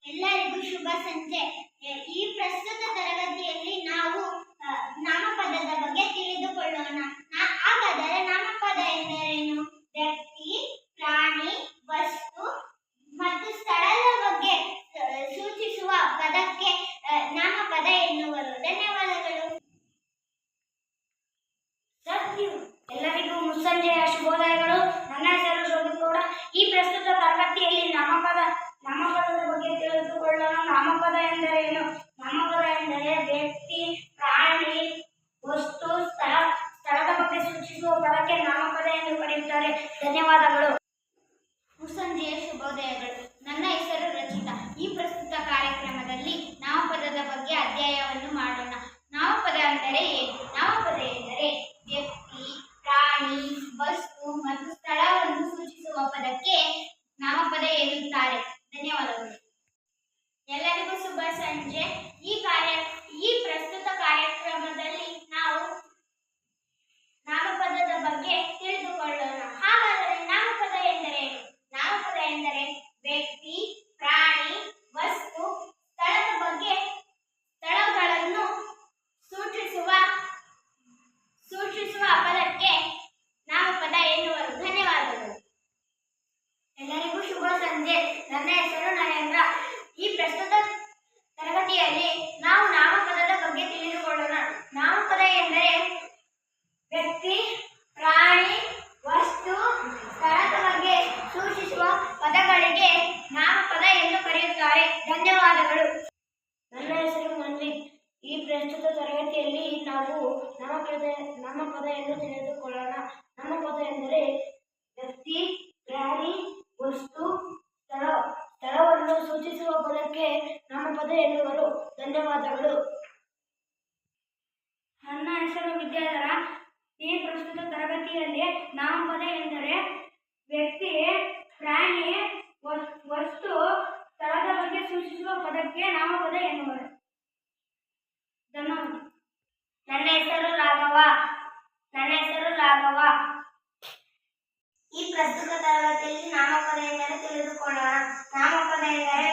ಎಲ್ಲರಿಗೂ ಶುಭ ಸಂಜೆ. ಈ ಪ್ರಸ್ತುತ ತರಗತಿಯಲ್ಲಿ ನಾವು ನಾಮಪದದ ಬಗ್ಗೆ ತಿಳಿದುಕೊಳ್ಳೋಣ. ಹಾಗಾದರೆ ನಾಮಪದ ಎಂದರೇನು? ವ್ಯಕ್ತಿ, ಪ್ರಾಣಿ, ವಸ್ತು ಮತ್ತು ಸ್ಥಳದ ಬಗ್ಗೆ ಸೂಚಿಸುವ ಪದಕ್ಕೆ ನಾಮಪದ ಎನ್ನುವರು. ಧನ್ಯವಾದಗಳು. ಎಲ್ಲರಿಗೂ ಮುಸ್ಸಂಜೆಯ ಶುಭೋದಯಗಳು. ನನ್ನ ಹೆಸರು ಶೋಭಿಗೌಡ. ಈ ಪ್ರಸ್ತುತ ತರಗತಿಯಲ್ಲಿ ನಾಮಪದದ ಬಗ್ಗೆ ತಿಳಿದುಕೊಳ್ಳೋಣ. ನಾಮಪದ ಎಂದರೇನು? ನಾಮಪದ ಎಂದರೆ ವ್ಯಕ್ತಿ, ಪ್ರಾಣಿ, ವಸ್ತು, ಸ್ಥಳದ ಬಗ್ಗೆ ಸೂಚಿಸುವ ಪದಕ್ಕೆ ನಾಮಪದ ಎಂದು ಕರೆಯುತ್ತಾರೆ. ಧನ್ಯವಾದಗಳು. ಮುಸ್ಸಂಜೆಯ ಶುಭೋದಯಗಳು. ನನ್ನ ಹೆಸರು ರಚಿತಾ. ಈ ಪ್ರಸ್ತುತ ಕಾರ್ಯಕ್ರಮದಲ್ಲಿ ನಾಮಪದದ ಬಗ್ಗೆ ಅಧ್ಯಯನವನ್ನು ಮಾಡೋಣ. ನಾಮಪದ ಅಂದರೆ ಏನು? ನಾಮಪದ ಎಂದರೆ ವ್ಯಕ್ತಿ, ಪ್ರಾಣಿ, ವಸ್ತು ಮತ್ತು ಸ್ಥಳವನ್ನು ಸೂಚಿಸುವ ಪದಕ್ಕೆ ನಾಮಪದ ಎನ್ನುತ್ತಾರೆ. ಧನ್ಯವಾದಗಳು. ಎಲ್ಲರಿಗೂ ಶುಭ ಸಂಜೆ. ಈ ಪ್ರಸ್ತುತ ಕಾರ್ಯಕ್ರಮದಲ್ಲಿ ನಾವು ನಾಮಪದದ ಬಗ್ಗೆ ತಿಳಿದುಕೊಳ್ಳೋಣ. ಹಾಗಾದರೆ ನಾಮಪದ ಎಂದರೇನು? ನಾಮಪದ ಎಂದರೆ ವ್ಯಕ್ತಿ, ಪ್ರಾಣಿ, ವಸ್ತು, ಸ್ಥಳಗಳನ್ನು ಸೂಚಿಸುವ ಪದಕ್ಕೆ ನಾಮಪದ ಎನ್ನುವರು. ಧನ್ಯವಾದಗಳು. ಎಲ್ಲರಿಗೂ ಶುಭ ಸಂಜೆ. ನನ್ನ ಹೆಸರು ನರೇಂದ್ರ. ಈ ಪ್ರಸ್ತುತ ತರಗತಿಯಲ್ಲಿ ನಾವು ನಾಮಪದದ ಬಗ್ಗೆ ತಿಳಿದುಕೊಳ್ಳೋಣ. ನಾಮಪದ ಎಂದರೆ ವ್ಯಕ್ತಿ, ಪ್ರಾಣಿ, ವಸ್ತು, ಸ್ಥಳದ ಬಗ್ಗೆ ಸೂಚಿಸುವ ಪದಗಳಿಗೆ ನಾಮಪದ ಎಂದು ಕರೆಯುತ್ತಾರೆ. ಧನ್ಯವಾದಗಳು. ನನ್ನ ಹೆಸರು ಮನ್ವಿತ್. ಈ ಪ್ರಸ್ತುತ ತರಗತಿಯಲ್ಲಿ ನಾವು ನಾಮಪದ ಎಂದು ತಿಳಿದುಕೊಳ್ಳೋಣ. ನಾಮಪದ ಎಂದರೆ ವ್ಯಕ್ತಿ, ಪ್ರಾಣಿ, ವಸ್ತು, ಸ್ಥಳವನ್ನು ಸೂಚಿಸುವ ಪದಕ್ಕೆ ನಾಮಪದ ಎನ್ನುವರು. ಧನ್ಯವಾದಗಳು. ನನ್ನ ಹೆಸರು ವಿದ್ಯಾಧರ. ಈ ಪ್ರಸ್ತುತ ತರಗತಿಯಲ್ಲಿ ನಾಮಪದ ಎಂದರೆ ವ್ಯಕ್ತಿ, ಪ್ರಾಣಿ, ವಸ್ತು, ಸ್ಥಳದ ಬಗ್ಗೆ ಸೂಚಿಸುವ ಪದಕ್ಕೆ ನಾಮಪದ ಎನ್ನುವರು. ಧನ್ಯವಾದ. ನನ್ನ ಹೆಸರು ರಾಘವ. ಈ ಪ್ರಸ್ತುತ ತರಗತಿಯಲ್ಲಿ ನಾಮಪದ ಎಂದರೆ ತಿಳಿದುಕೊಳ್ಳೋಣ. ನಾಮಪದ ಎಂದರೆ